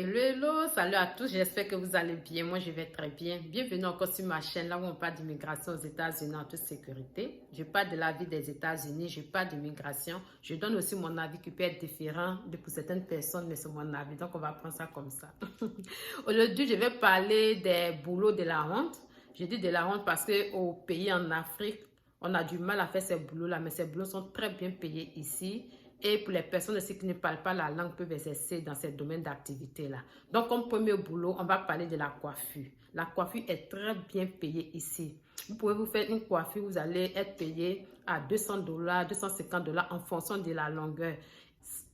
Hello, hello, salut à tous, j'espère que vous allez bien. Moi, je vais très bien. Bienvenue encore sur ma chaîne, là où on parle d'immigration aux États-Unis en toute sécurité. Je parle de la vie des États-Unis, je parle d'immigration. Je donne aussi mon avis qui peut être différent de pour certaines personnes, mais c'est mon avis. Donc, on va prendre ça comme ça. Aujourd'hui, je vais parler des boulots de la honte. Je dis de la honte parce qu'au pays en Afrique, on a du mal à faire ces boulots-là, mais ces boulots sont très bien payés ici. Et pour les personnes aussi qui ne parlent pas la langue peuvent exercer dans ces domaines d'activité-là. Donc, comme premier boulot, on va parler de la coiffure. La coiffure est très bien payée ici. Vous pouvez vous faire une coiffure, vous allez être payé à $200, $250 en fonction de la longueur.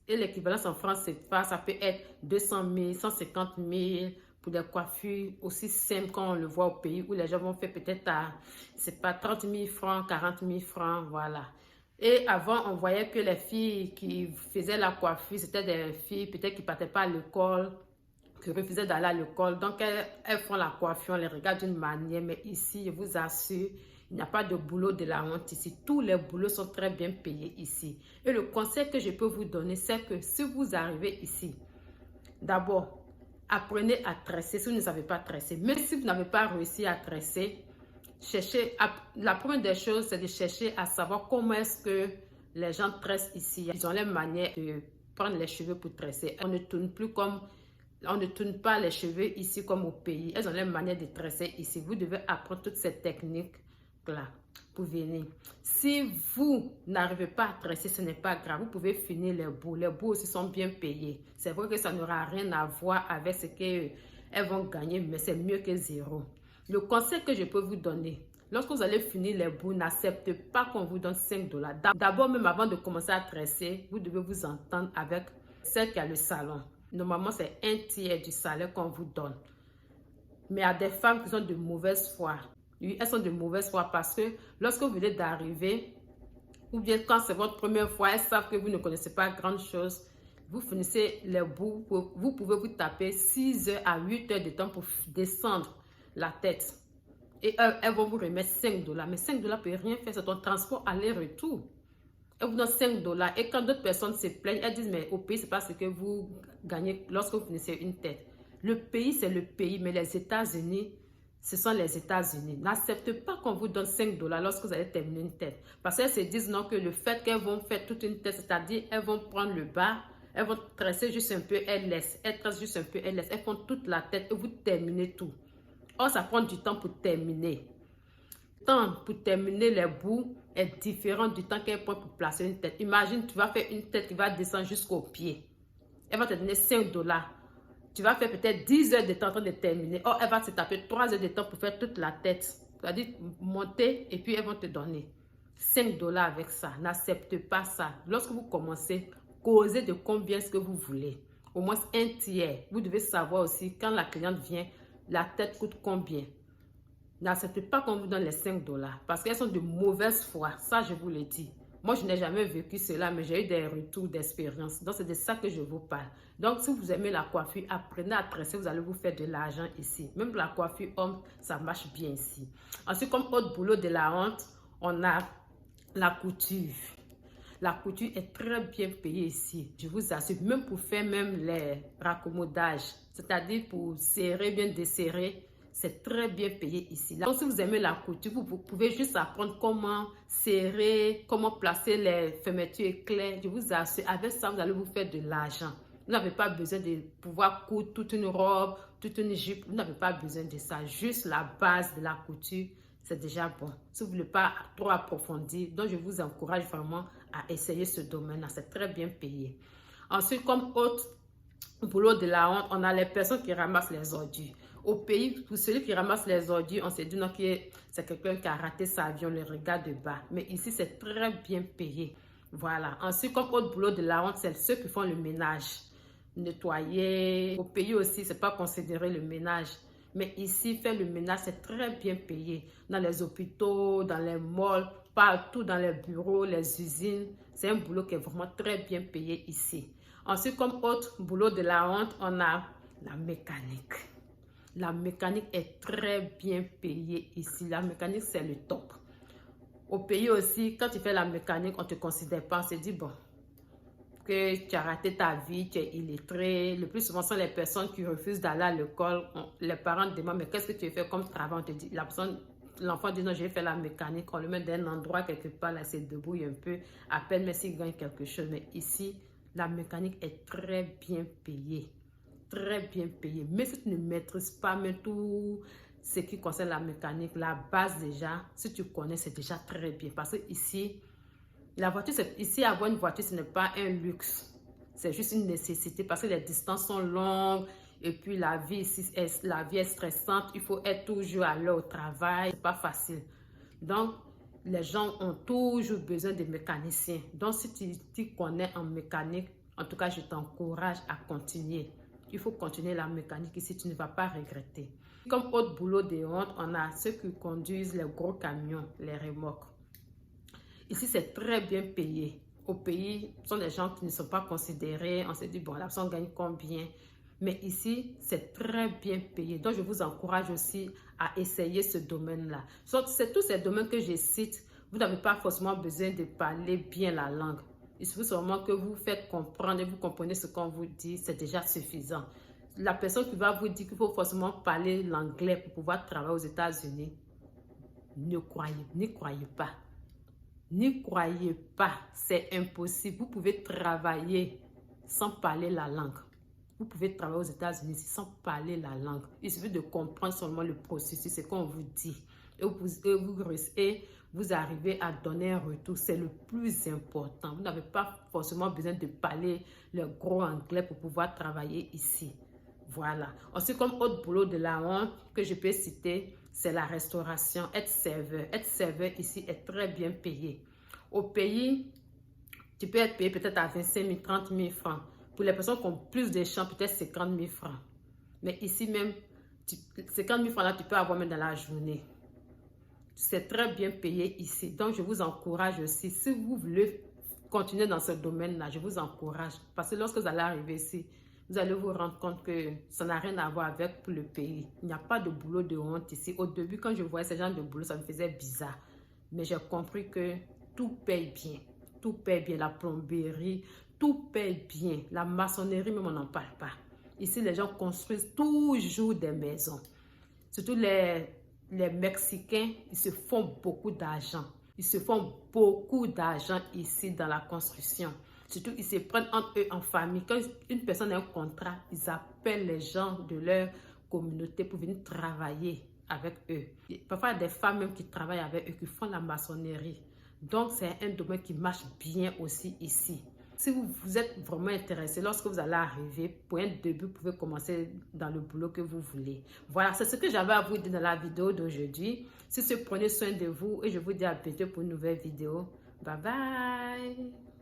Et l'équivalence en France, ça peut être 200 000, 150 000 pour des coiffures aussi simples quand on le voit au pays où les gens vont faire peut-être à, c'est pas 30 000 francs, 40 000 francs, voilà. Et avant, on voyait que les filles qui faisaient la coiffure, c'était des filles peut-être qui ne partaient pas à l'école, qui refusaient d'aller à l'école. Donc, elles font la coiffure, on les regarde d'une manière. Mais ici, je vous assure, il n'y a pas de boulot de la honte ici. Tous les boulots sont très bien payés ici. Et le conseil que je peux vous donner, c'est que si vous arrivez ici, d'abord, apprenez à tresser si vous ne savez pas tresser. Même si vous n'avez pas réussi à tresser, la première des choses, c'est de chercher à savoir comment est-ce que les gens tressent ici. Ils ont les manières de prendre les cheveux pour tresser. On ne tourne pas les cheveux ici comme au pays. Elles ont les manières de tresser ici. Vous devez apprendre toutes ces techniques-là pour venir. Si vous n'arrivez pas à tresser, ce n'est pas grave. Vous pouvez finir les bouts. Les bouts aussi sont bien payés. C'est vrai que ça n'aura rien à voir avec ce qu'elles vont gagner, mais c'est mieux que zéro. Le conseil que je peux vous donner, lorsque vous allez finir les bouts, n'acceptez pas qu'on vous donne $5. D'abord, même avant de commencer à tresser, vous devez vous entendre avec celle qui a le salon. Normalement, c'est un tiers du salaire qu'on vous donne. Mais il y a des femmes qui sont de mauvaise foi. Oui, elles sont de mauvaise foi parce que lorsque vous venez d'arriver, ou bien quand c'est votre première fois, elles savent que vous ne connaissez pas grand chose. Vous finissez les bouts, vous pouvez vous taper 6 heures à 8 heures de temps pour descendre la tête. Et elles vont vous remettre $5. Mais $5 ne peut rien faire, c'est ton transport aller-retour. Elles vous donnent $5. Et quand d'autres personnes se plaignent, elles disent, mais au pays, c'est pas ce que vous gagnez lorsque vous finissez une tête. Le pays, c'est le pays, mais les États-Unis, ce sont les États-Unis. N'acceptez pas qu'on vous donne $5 lorsque vous allez terminer une tête. Parce qu'elles se disent non que le fait qu'elles vont faire toute une tête, c'est-à-dire elles vont prendre le bas, elles vont tresser juste un peu, elles laissent. Elles tressent juste un peu, elles laissent. Elles font toute la tête et vous terminez tout. Or, ça prend du temps pour terminer. Le temps pour terminer les bouts est différent du temps qu'elle prend pour placer une tête. Imagine, tu vas faire une tête qui va descendre jusqu'au pied. Elle va te donner $5. Tu vas faire peut-être 10 heures de temps en train de terminer. Or, elle va se taper 3 heures de temps pour faire toute la tête. C'est-à-dire monter et puis elles vont te donner $5 avec ça. N'accepte pas ça. Lorsque vous commencez, causez de combien est-ce que vous voulez. Au moins un tiers. Vous devez savoir aussi quand la cliente vient, la tête coûte combien. N'acceptez pas qu'on vous donne les $5 parce qu'elles sont de mauvaise foi. Ça, je vous le dis. Moi, je n'ai jamais vécu cela, mais j'ai eu des retours d'expérience. Donc, c'est de ça que je vous parle. Donc, si vous aimez la coiffure, apprenez à tresser, vous allez vous faire de l'argent ici. Même la coiffure homme, ça marche bien ici. Ensuite, comme autre boulot de la honte, on a la couture. La couture est très bien payée ici, je vous assure, même pour faire même les raccommodages, c'est-à-dire pour serrer, bien desserrer, c'est très bien payé ici. Donc, si vous aimez la couture, vous pouvez juste apprendre comment serrer, comment placer les fermetures éclairs. Je vous assure, avec ça, vous allez vous faire de l'argent. Vous n'avez pas besoin de pouvoir coudre toute une robe, toute une jupe. Vous n'avez pas besoin de ça. Juste la base de la couture, c'est déjà bon. Si vous ne voulez pas trop approfondir, donc je vous encourage vraiment à essayer ce domaine-là. C'est très bien payé. Ensuite, comme autre boulot de la honte, on a les personnes qui ramassent les ordures. Au pays, pour celui qui ramasse les ordures, on se dit non, que c'est quelqu'un qui a raté sa vie, on le regarde de bas. Mais ici, c'est très bien payé. Voilà. Ensuite, comme autre boulot de la honte, c'est ceux qui font le ménage. Nettoyer. Au pays aussi, c'est pas considéré le ménage. Mais ici, faire le ménage, c'est très bien payé. Dans les hôpitaux, dans les malls, partout dans les bureaux, les usines. C'est un boulot qui est vraiment très bien payé ici. Ensuite, comme autre boulot de la honte, on a la mécanique. La mécanique est très bien payée ici. La mécanique, c'est le top. Au pays aussi, quand tu fais la mécanique, on ne te considère pas. On se dit, bon, que tu as raté ta vie, tu es illettré. Le plus souvent, ce sont les personnes qui refusent d'aller à l'école. Les parents demandent, mais qu'est-ce que tu fais comme travail? On te dit, l'enfant dit, non, je vais faire la mécanique. On le met dans un endroit quelque part, là, c'est debout un peu, à peine, mais s'il gagne quelque chose. Mais ici, la mécanique est très bien payée. Très bien payée. Mais si tu ne maîtrises pas même tout ce qui concerne la mécanique, la base déjà, si tu connais, c'est déjà très bien. Parce que ici, la voiture, ici, avoir une voiture, ce n'est pas un luxe. C'est juste une nécessité parce que les distances sont longues et puis la vie ici, la vie est stressante. Il faut être toujours à l'heure au travail. C'est pas facile. Donc, les gens ont toujours besoin de mécaniciens. Donc, si tu connais en mécanique, en tout cas, je t'encourage à continuer. Il faut continuer la mécanique ici, tu ne vas pas regretter. Comme autre boulot de honte, on a ceux qui conduisent les gros camions, les remorques. Ici, c'est très bien payé. Au pays, ce sont des gens qui ne sont pas considérés. On se dit, bon, la personne gagne combien? Mais ici, c'est très bien payé. Donc, je vous encourage aussi à essayer ce domaine-là. C'est tous ces domaines que je cite. Vous n'avez pas forcément besoin de parler bien la langue. Il suffit seulement que vous faites comprendre et vous comprenez ce qu'on vous dit. C'est déjà suffisant. La personne qui va vous dire qu'il faut forcément parler l'anglais pour pouvoir travailler aux États-Unis, n'y croyez pas. N'y croyez pas, c'est impossible. Vous pouvez travailler sans parler la langue. Vous pouvez travailler aux États-Unis sans parler la langue. Il suffit de comprendre seulement le processus, ce qu'on vous dit. Et vous arrivez à donner un retour. C'est le plus important. Vous n'avez pas forcément besoin de parler le gros anglais pour pouvoir travailler ici. Voilà. Ensuite, comme autre boulot de la honte que je peux citer, c'est la restauration, être serveur. Être serveur ici est très bien payé. Au pays, tu peux être payé peut-être à 25 000, 30 000 francs. Pour les personnes qui ont plus de champs, peut-être 50 000 francs. Mais ici même, 50 000 francs là, tu peux avoir même dans la journée. C'est très bien payé ici. Donc, je vous encourage aussi, si vous voulez continuer dans ce domaine-là, je vous encourage. Parce que lorsque vous allez arriver ici, vous allez vous rendre compte que ça n'a rien à voir avec le pays. Il n'y a pas de boulot de honte ici. Au début, quand je voyais ce genre de boulot, ça me faisait bizarre. Mais j'ai compris que tout paye bien. Tout paye bien. La plomberie, tout paye bien. La maçonnerie, même on n'en parle pas. Ici, les gens construisent toujours des maisons. Surtout les Mexicains, ils se font beaucoup d'argent. Ils se font beaucoup d'argent ici dans la construction. Surtout, ils se prennent entre eux en famille. Quand une personne a un contrat, ils appellent les gens de leur communauté pour venir travailler avec eux. Parfois, il y a des femmes même qui travaillent avec eux, qui font la maçonnerie. Donc, c'est un domaine qui marche bien aussi ici. Si vous êtes vraiment intéressé, lorsque vous allez arriver, pour un début, vous pouvez commencer dans le boulot que vous voulez. Voilà, c'est ce que j'avais à vous dire dans la vidéo d'aujourd'hui. Si ce, prenez soin de vous et je vous dis à bientôt pour une nouvelle vidéo. Bye bye!